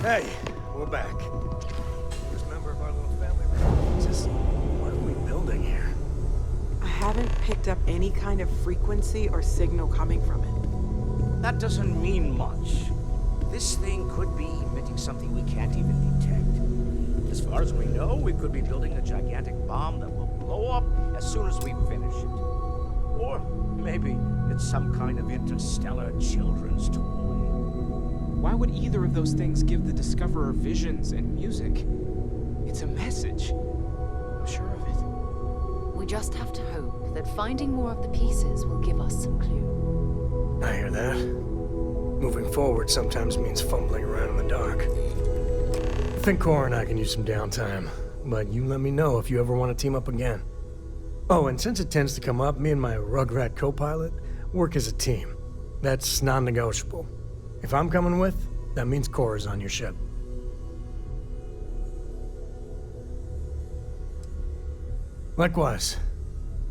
Hey, we're back. This member of our little family realizes, what are we building here? I haven't picked up any kind of frequency or signal coming from it. That doesn't mean much. This thing could be emitting something we can't even detect. As far as we know, we could be building a gigantic bomb that will blow up as soon as we finish it. Or maybe it's some kind of interstellar children's toy. Why would either of those things give the Discoverer visions and music? It's a message. I'm sure of it. We just have to hope that finding more of the pieces will give us some clue. I hear that. Moving forward sometimes means fumbling around in the dark. I think Cora and I can use some downtime, but you let me know if you ever want to team up again. Oh, and since it tends to come up, me and my Rugrat co-pilot work as a team. That's non-negotiable. If I'm coming with, that means Cora's on your ship. Likewise,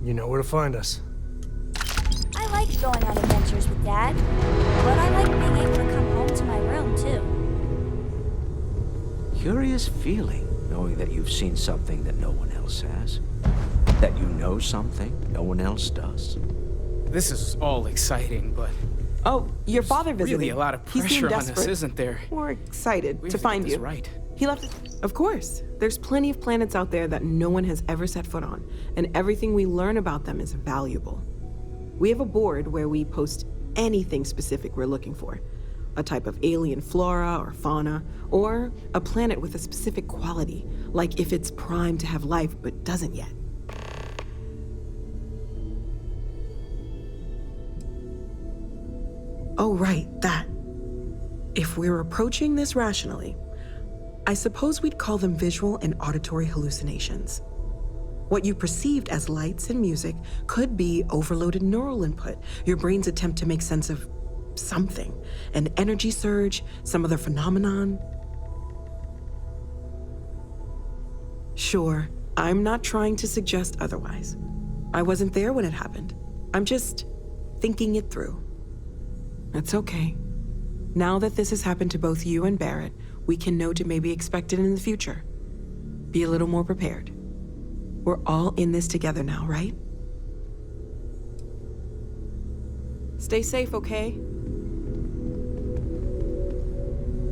you know where to find us. I like going on adventures with Dad, but I like being able to come home to my room, too. Curious feeling, knowing that you've seen something that no one else has. That you know something no one else does. This is all exciting, but Oh, your father visited. really a lot of He seemed pressure on us, desperate, isn't there? or excited We to have get find this you. right. He left. Of course. There's plenty of planets out there that no one has ever set foot on, and everything we learn about them is valuable. We have a board where we post anything specific we're looking for. A type of alien flora or fauna, or a planet with a specific quality, like if it's primed to have life but doesn't yet. Oh, right, that. If we're approaching this rationally, I suppose we'd call them visual and auditory hallucinations. What you perceived as lights and music could be overloaded neural input, your brain's attempt to make sense of something, an energy surge, some other phenomenon. Sure, I'm not trying to suggest otherwise. I wasn't there when it happened. I'm just thinking it through. It's okay. Now that this has happened to both you and Barrett, we can know to maybe expect it in the future. Be a little more prepared. We're all in this together now, right? Stay safe, okay?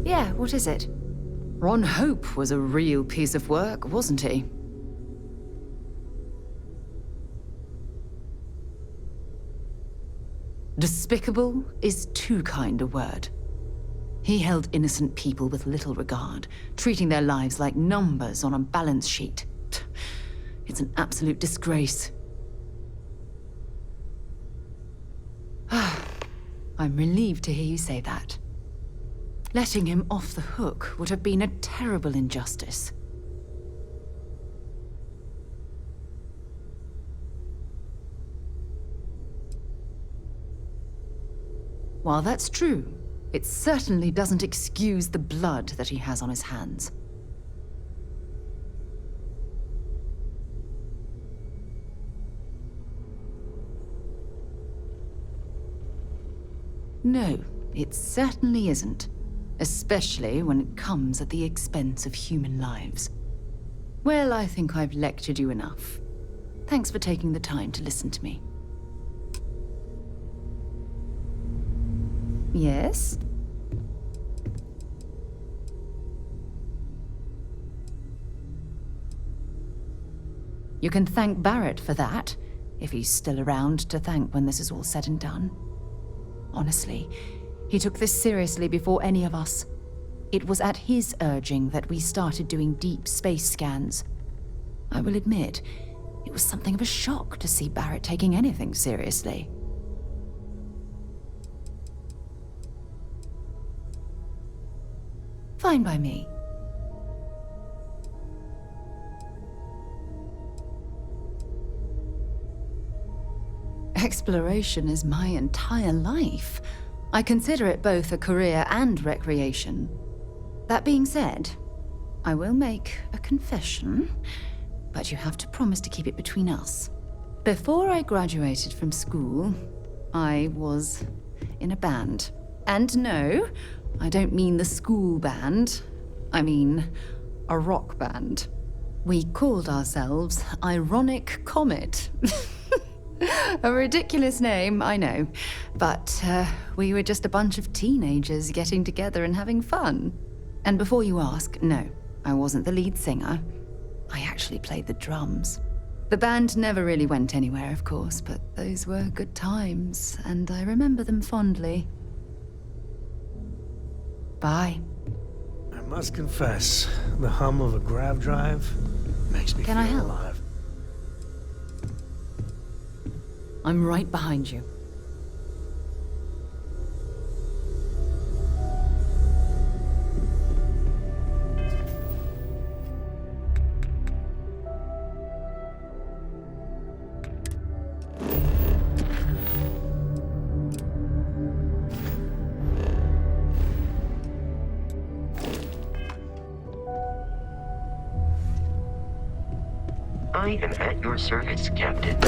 Yeah, what is it? Ron Hope was a real piece of work, wasn't he? Despicable is too kind a word. He held innocent people with little regard, treating their lives like numbers on a balance sheet. It's an absolute disgrace. I'm relieved to hear you say that. Letting him off the hook would have been a terrible injustice. While that's true, it certainly doesn't excuse the blood that he has on his hands. No, it certainly isn't. Especially when it comes at the expense of human lives. Well, I think I've lectured you enough. Thanks for taking the time to listen to me. Yes? You can thank Barrett for that, if he's still around to thank when this is all said and done. Honestly, he took this seriously before any of us. It was at his urging that we started doing deep space scans. I will admit, it was something of a shock to see Barrett taking anything seriously. Fine by me. Exploration is my entire life. I consider it both a career and recreation. That being said, I will make a confession, but you have to promise to keep it between us. Before I graduated from school, I was in a band. And no, I don't mean the school band. I mean, a rock band. We called ourselves Ironic Comet. A ridiculous name, I know. But we were just a bunch of teenagers getting together and having fun. And before you ask, no, I wasn't the lead singer. I actually played the drums. The band never really went anywhere, of course, but those were good times, and I remember them fondly. Bye. I must confess, the hum of a grav drive makes me Can feel I help? alive. I'm right behind you. I am at your service, Captain.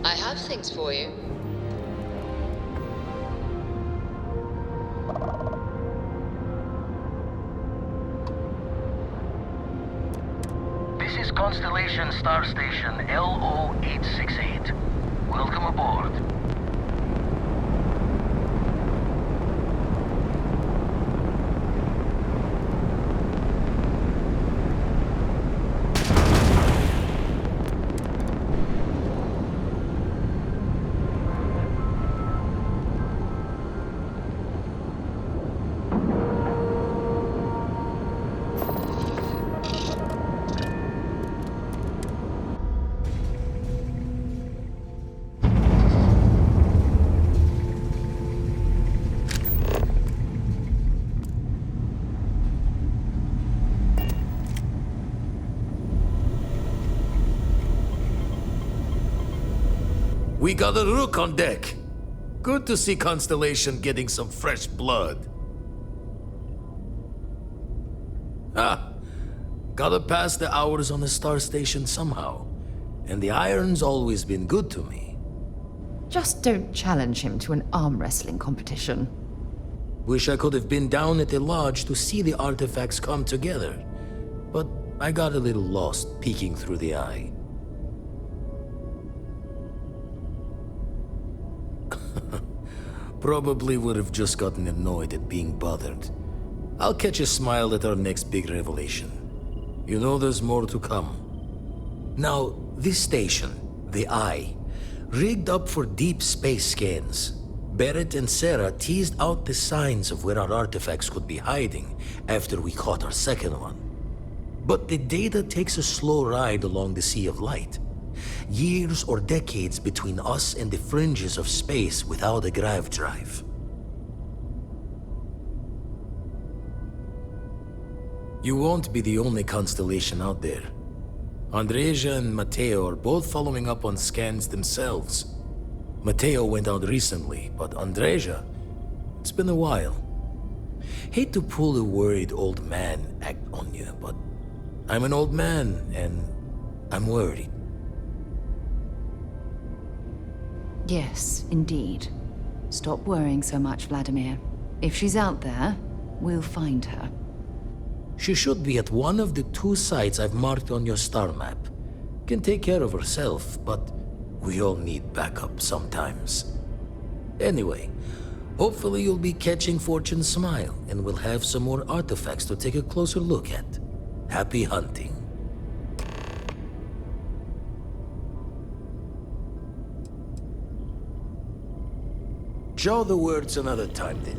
I have things for you. This is Constellation Star Station LO-868. Welcome aboard. We got a rook on deck. Good to see Constellation getting some fresh blood. Gotta pass the hours on the star station somehow. And the iron's always been good to me. Just don't challenge him to an arm wrestling competition. Wish I could have been down at the lodge to see the artifacts come together. But I got a little lost peeking through the eye. Probably would have just gotten annoyed at being bothered. I'll catch a smile at our next big revelation. You know there's more to come. Now, this station, the Eye, rigged up for deep space scans. Barrett and Sarah teased out the signs of where our artifacts could be hiding after we caught our second one. But the data takes a slow ride along the Sea of Light. Years or decades between us and the fringes of space without a grav drive. You won't be the only constellation out there. Andreja and Matteo are both following up on scans themselves. Matteo went out recently, but Andreja, it's been a while. Hate to pull a worried old man act on you, but I'm an old man and I'm worried. Yes, indeed. Stop worrying so much, Vladimir. If she's out there, we'll find her. She should be at one of the 2 sites I've marked on your star map. Can take care of herself, but we all need backup sometimes. Anyway, hopefully you'll be catching Fortune's smile, and we'll have some more artifacts to take a closer look at. Happy hunting. Jaw the words another time, then.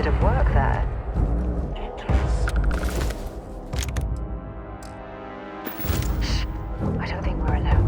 bit of work there. Shh. I don't think we're alone.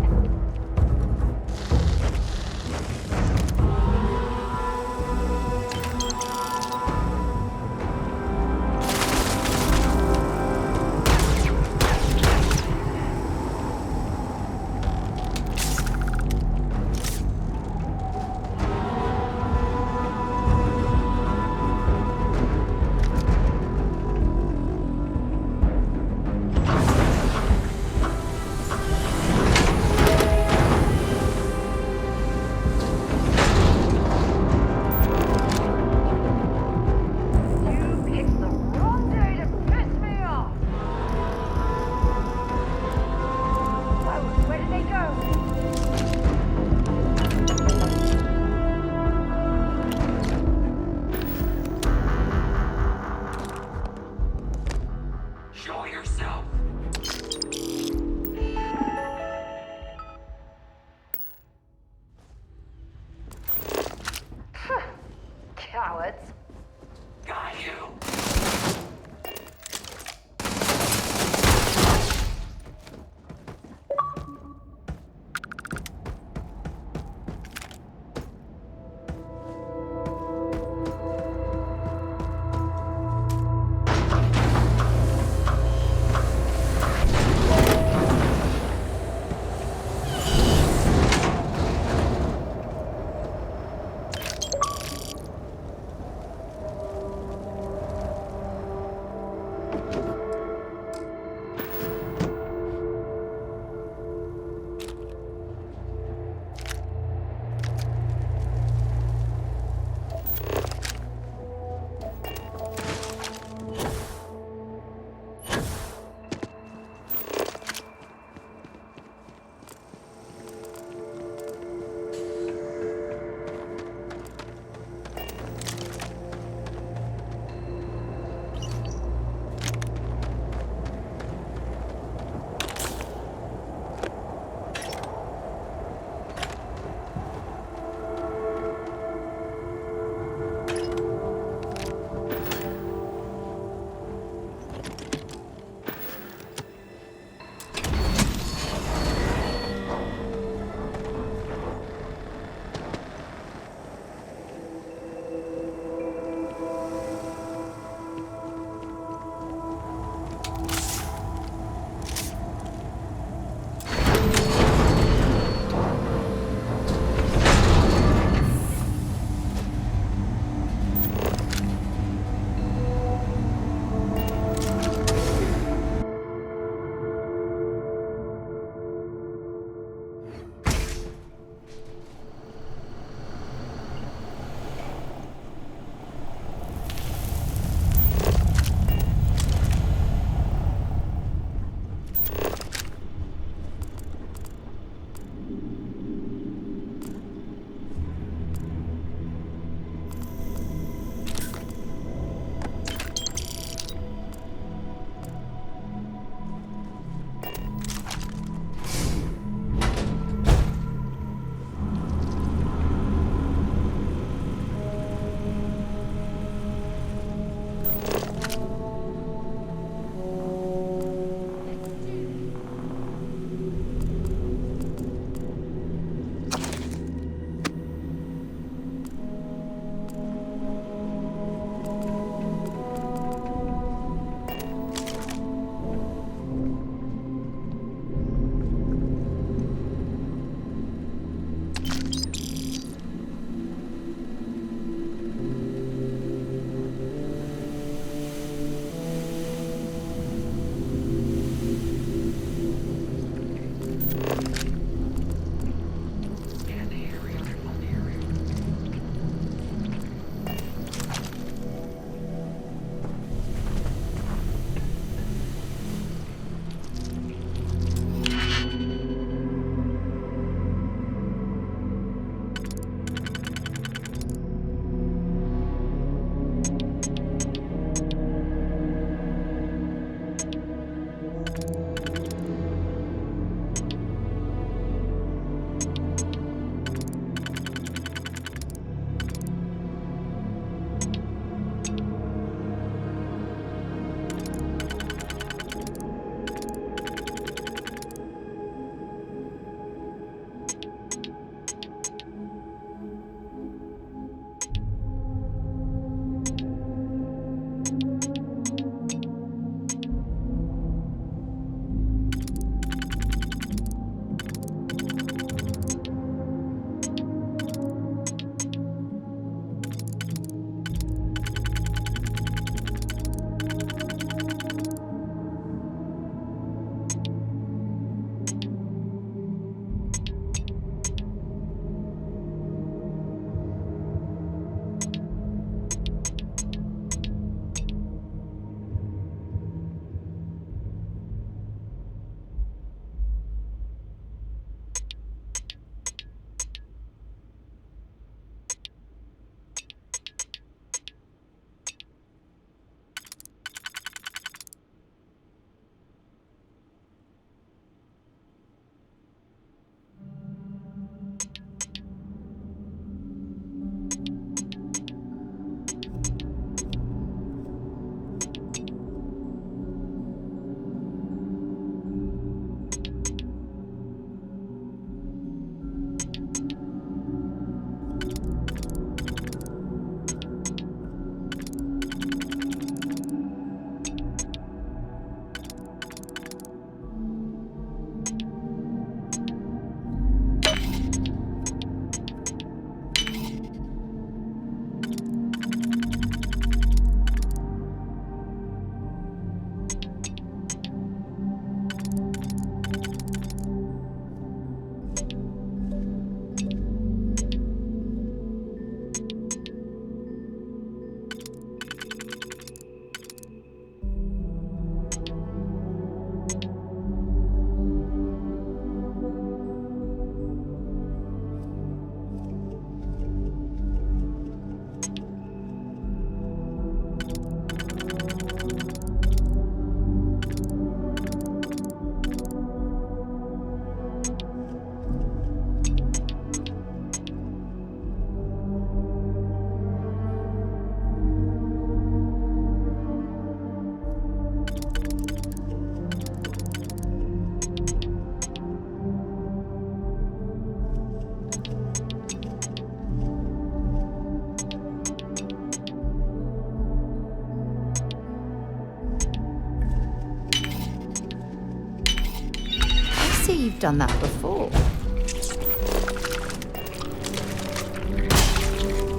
done that before.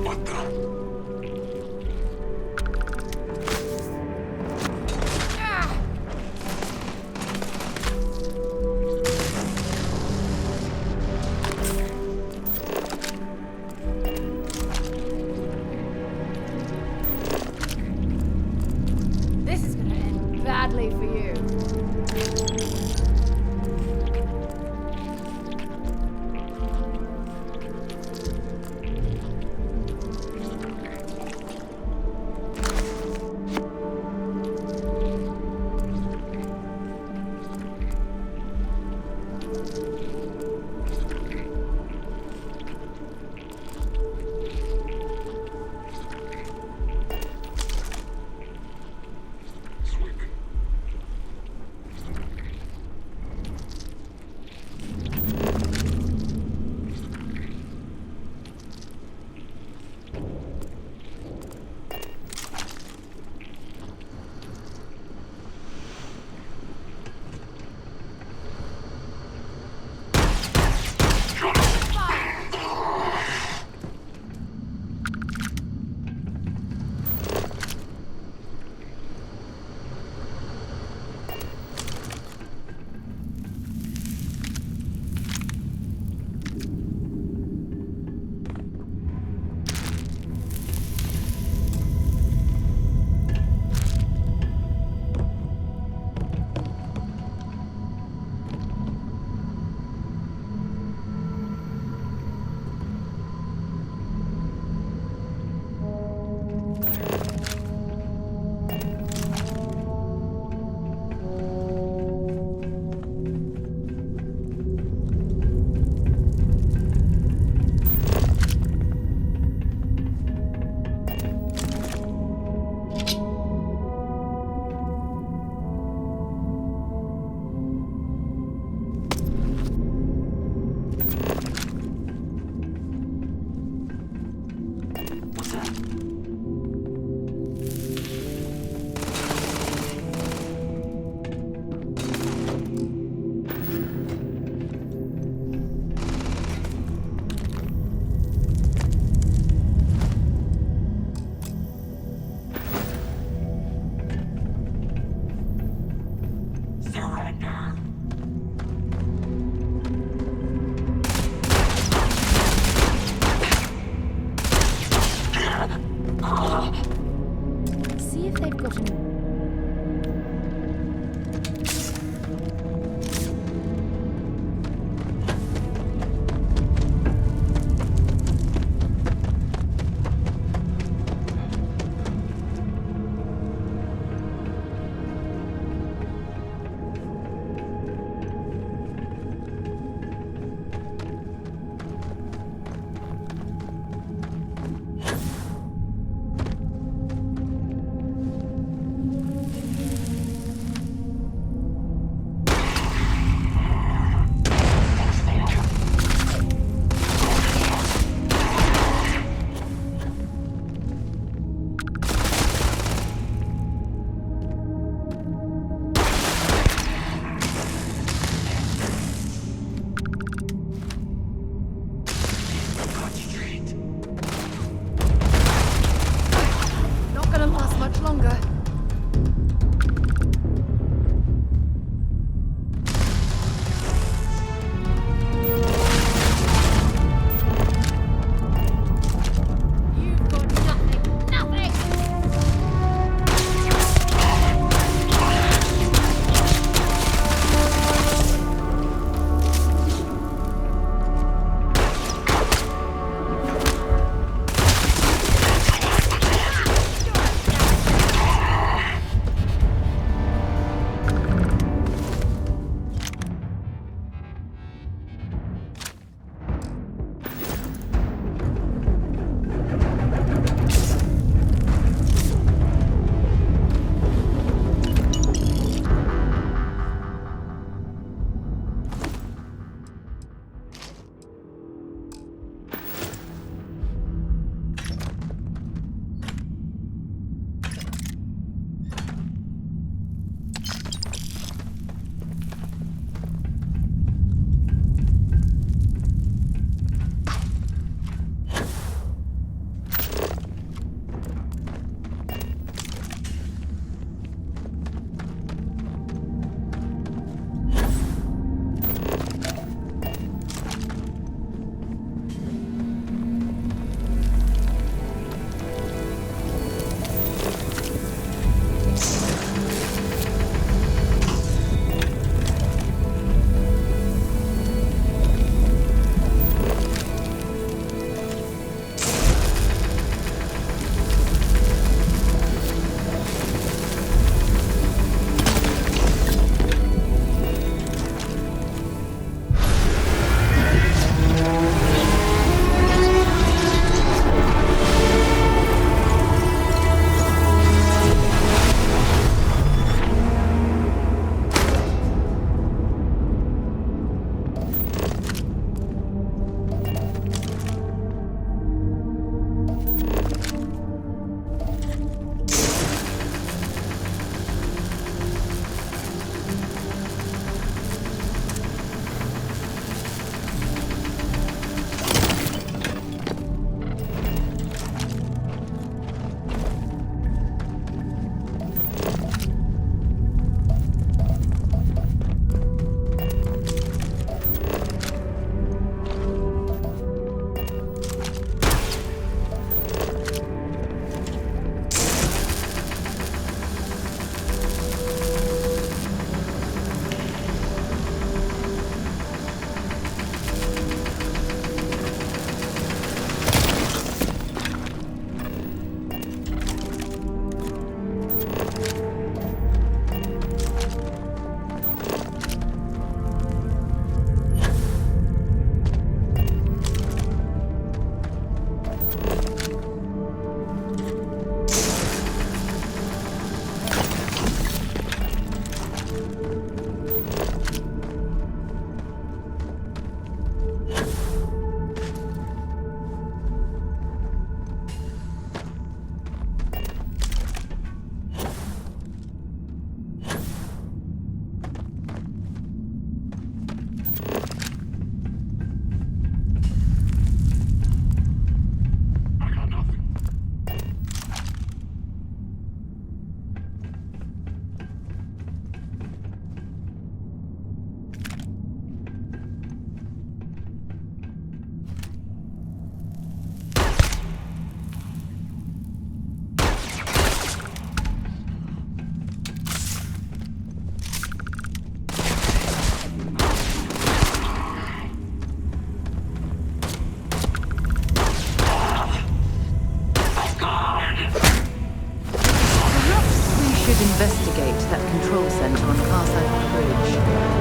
What the? This is gonna end badly for you. See if they've got an... should investigate that control center on Carside Bridge.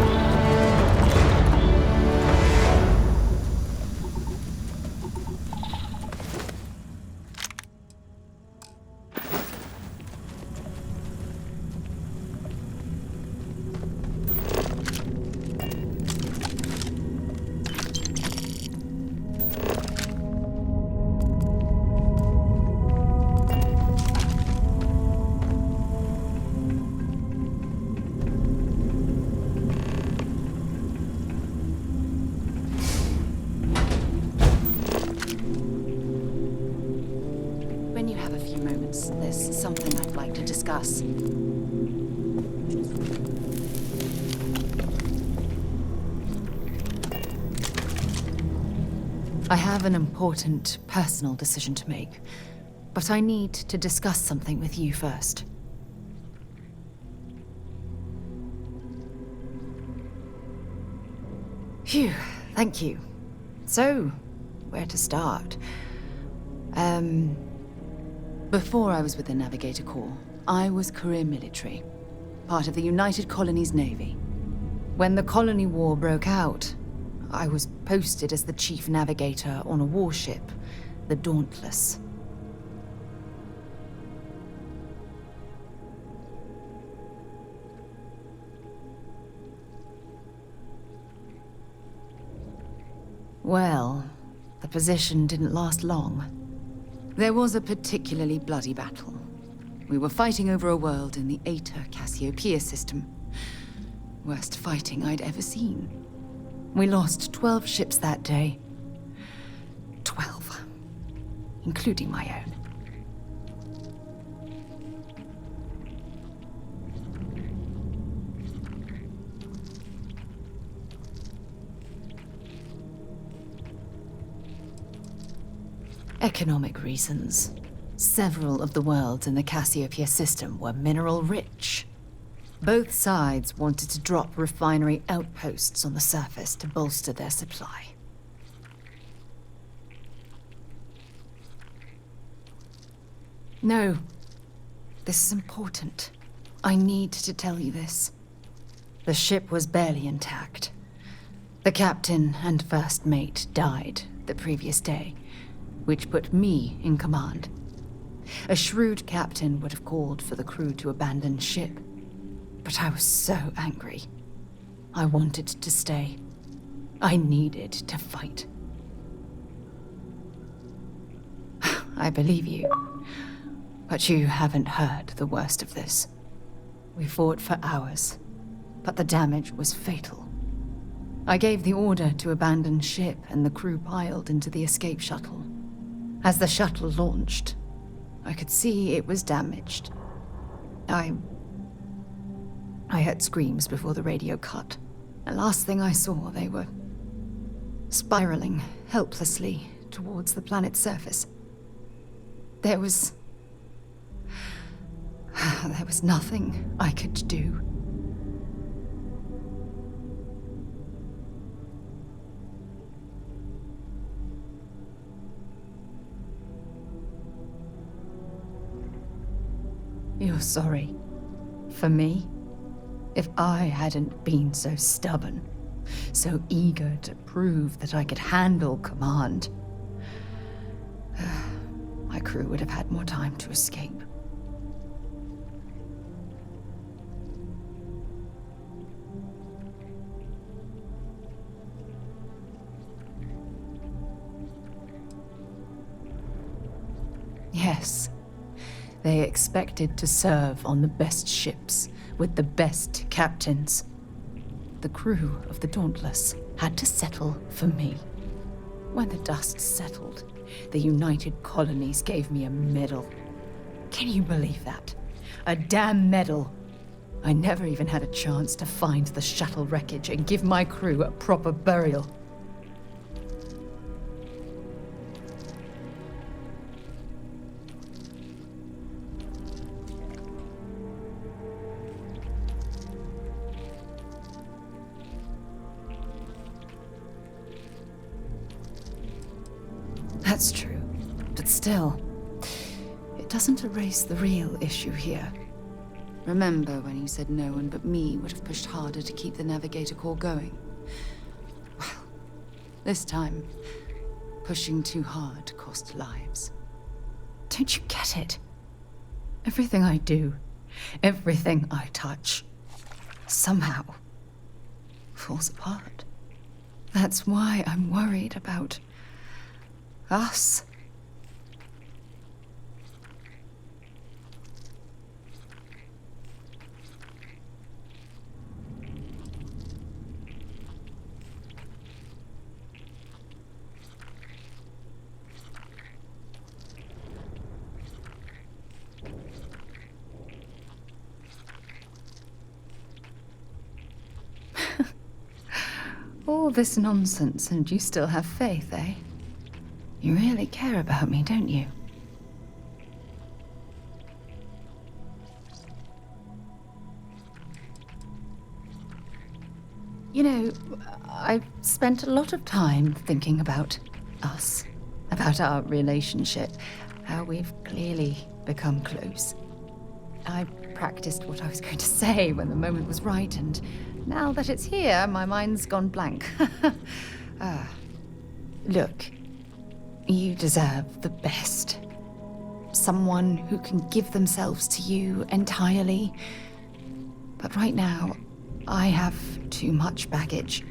When you have a few moments, there's something I'd like to discuss. I have an important personal decision to make, but I need to discuss something with you first. Phew, thank you. So, where to start? Before I was with the Navigator Corps, I was career military, part of the United Colonies Navy. When the Colony War broke out, I was posted as the chief navigator on a warship, the Dauntless. Well, the position didn't last long. There was a particularly bloody battle. We were fighting over a world in the Eta Cassiopeia system. Worst fighting I'd ever seen. We lost 12 ships that day. 12. Including my own. Economic reasons. Several of the worlds in the Cassiopeia system were mineral rich. Both sides wanted to drop refinery outposts on the surface to bolster their supply. No, this is important. I need to tell you this. The ship was barely intact. The captain and first mate died the previous day, which put me in command. A shrewd captain would have called for the crew to abandon ship, but I was so angry. I wanted to stay. I needed to fight. I believe you, but you haven't heard the worst of this. We fought for hours, but the damage was fatal. I gave the order to abandon ship and the crew piled into the escape shuttle. As the shuttle launched, I could see it was damaged. I heard screams before the radio cut. The last thing I saw, they were spiraling helplessly towards the planet's surface. There was nothing I could do. You're sorry. For me? If I hadn't been so stubborn, so eager to prove that I could handle command, my crew would have had more time to escape. Yes. They expected to serve on the best ships, with the best captains. The crew of the Dauntless had to settle for me. When the dust settled, the United Colonies gave me a medal. Can you believe that? A damn medal. I never even had a chance to find the shuttle wreckage and give my crew a proper burial. That's true, but still, it doesn't erase the real issue here. Remember when you said no one but me would have pushed harder to keep the Navigator core going? Well, this time, pushing too hard cost lives. Don't you get it? Everything I do, everything I touch, somehow falls apart. That's why I'm worried about us. All this nonsense and you still have faith, eh? You really care about me, don't you? You know, I've spent a lot of time thinking about us, about our relationship, how we've clearly become close. I practiced what I was going to say when the moment was right, and now that it's here, my mind's gone blank. Look, you deserve the best. Someone who can give themselves to you entirely. But right now, I have too much baggage.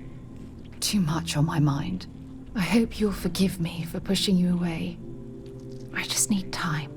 Too much on my mind. I hope you'll forgive me for pushing you away. I just need time.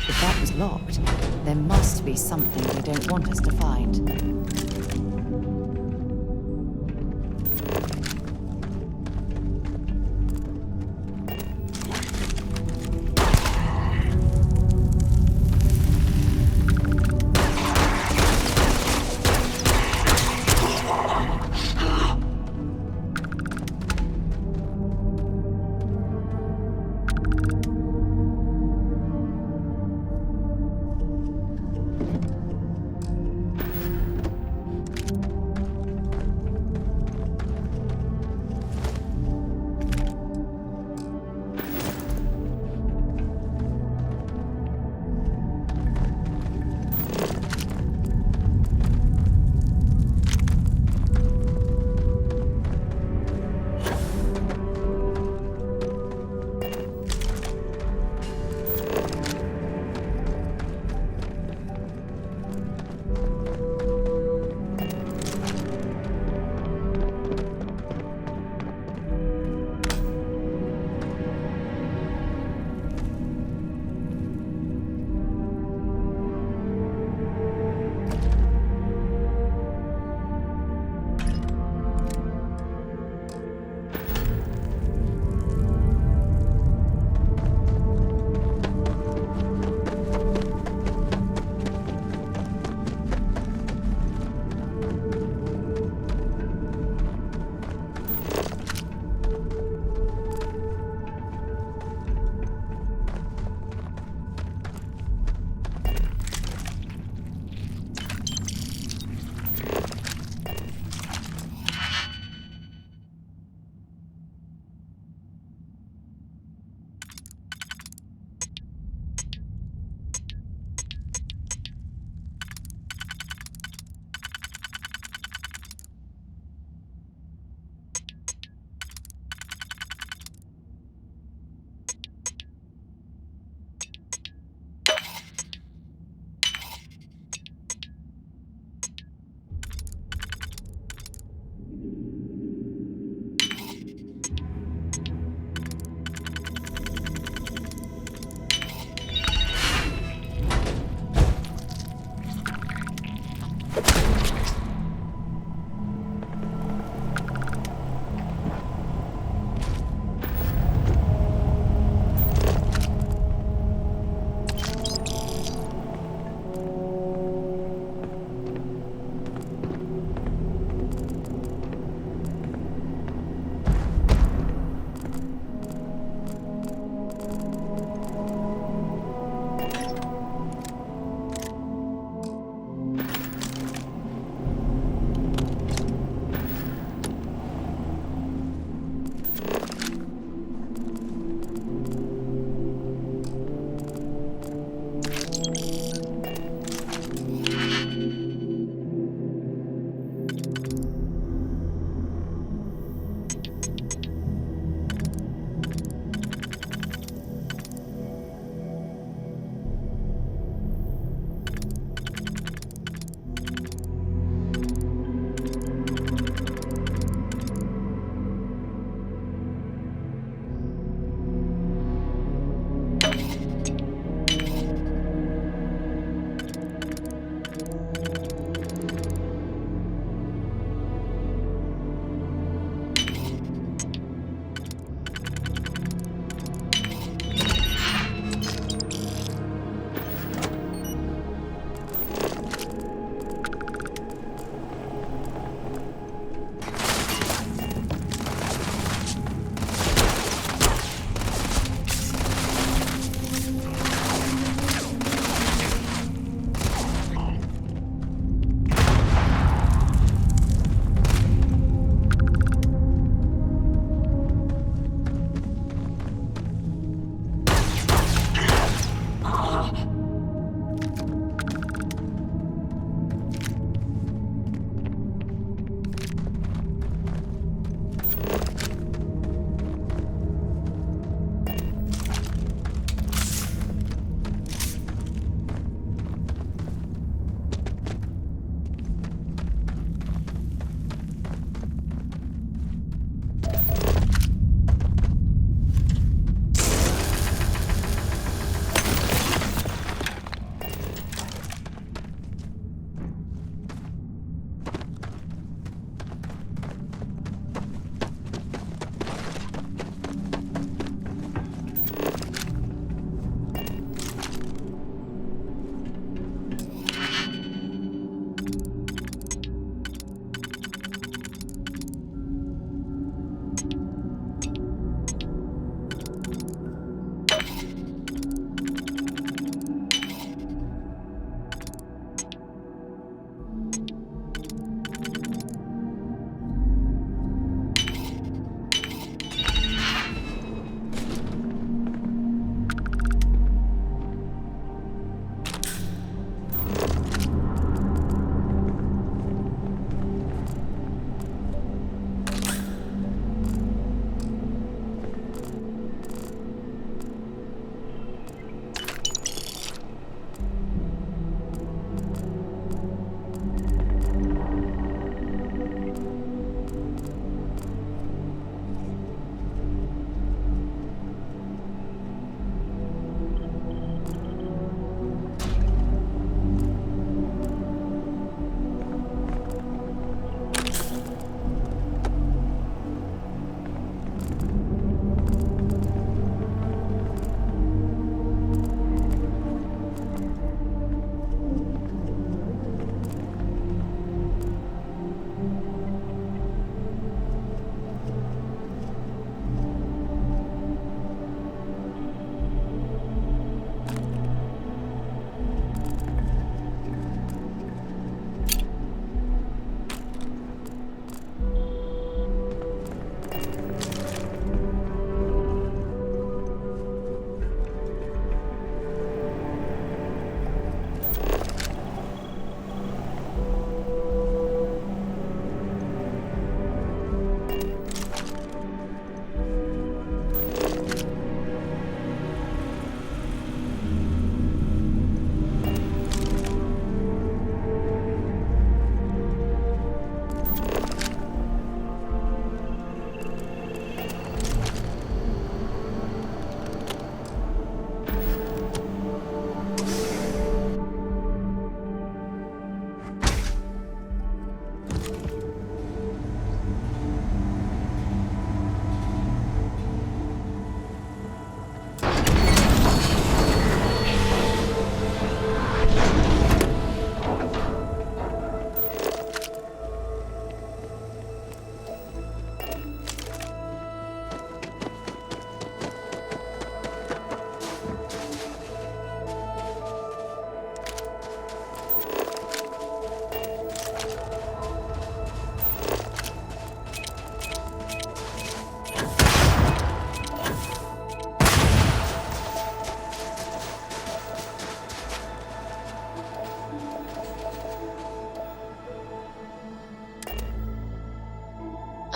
If that was locked, there must be something they don't want us to find.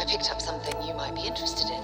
picked up something you might be interested in.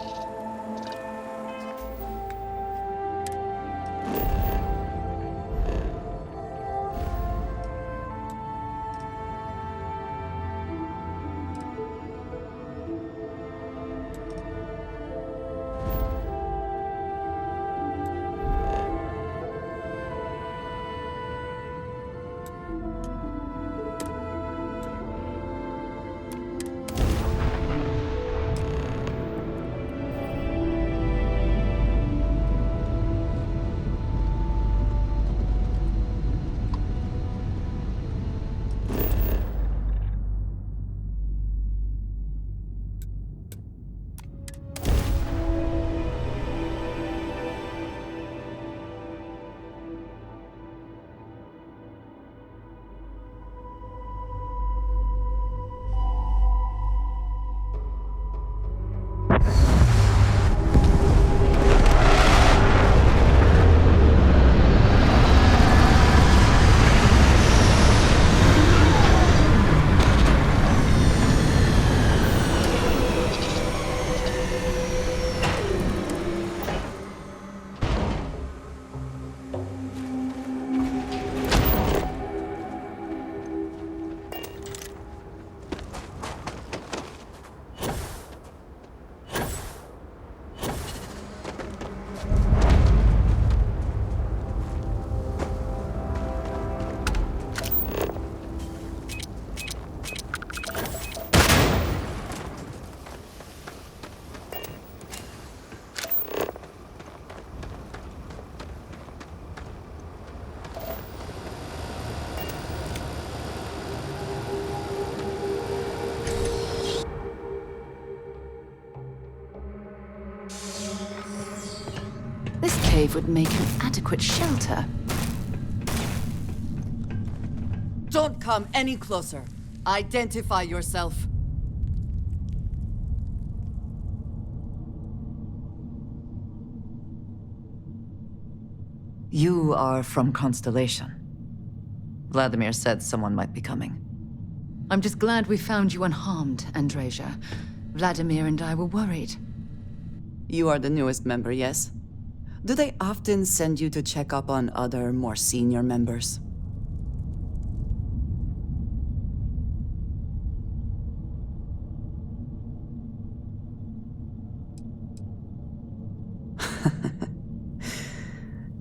This cave would make an adequate shelter. Don't come any closer. Identify yourself. You are from Constellation. Vladimir said someone might be coming. I'm just glad we found you unharmed, Andreja. Vladimir and I were worried. You are the newest member, yes? Do they often send you to check up on other, more senior members?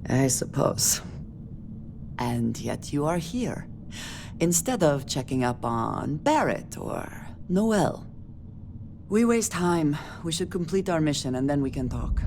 I suppose. And yet you are here, instead of checking up on Barrett or Noel. We waste time. We should complete our mission and then we can talk.